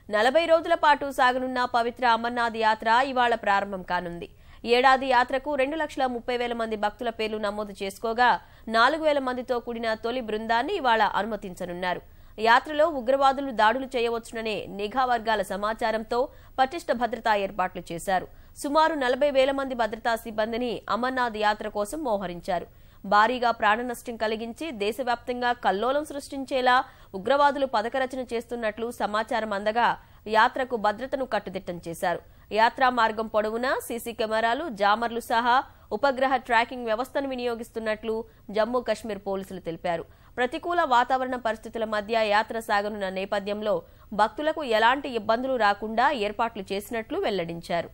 40 రోజుల పాటు సాగనున్న పవిత్ర అమర్నాథ్ యాత్ర ఇవాళ ప్రారంభం కానుంది. ఏడాది యాత్రకు 2,30,000 మంది భక్తుల పేర్లు నమోదు చేసుకోగా 4,000 మందితో కూడిన తొలి బృందాన్ని ఇవాళ అనుమతించనున్నారు. యాత్రలో ఉగ్రవాదులు దాడులు చేయవచ్చుననే నిఘా వర్గాల సమాచారంతో పటిష్ట భద్రతా ఏర్పాట్లు చేశారు. సుమారు 40,000 మంది భద్రతా సిబ్బందిని అమర్నాథ్ యాత్ర కోసం మోహరించారు. భారీగా ప్రాణ నష్టం కలిగించి దేశవ్యాప్తంగా కల్లోలం సృష్టించేలా ఉగ్రవాదులు పథకరచన చేస్తున్నట్లు సమాచారం అందగా యాత్రకు భద్రతను కట్టుదిట్టం చేశారు. యాత్రా మార్గం పొడవునా సీసీ కెమెరాలు, జామర్లు సహా ఉపగ్రహ ట్రాకింగ్ వ్యవస్థను వినియోగిస్తున్నట్లు జమ్మూ కశ్మీర్ పోలీసులు తెలిపారు. ప్రతికూల వాతావరణ పరిస్థితుల మధ్య యాత్ర సాగనున్న నేపథ్యంలో భక్తులకు ఎలాంటి ఇబ్బందులు రాకుండా ఏర్పాట్లు చేసినట్లు వెల్లడించారు.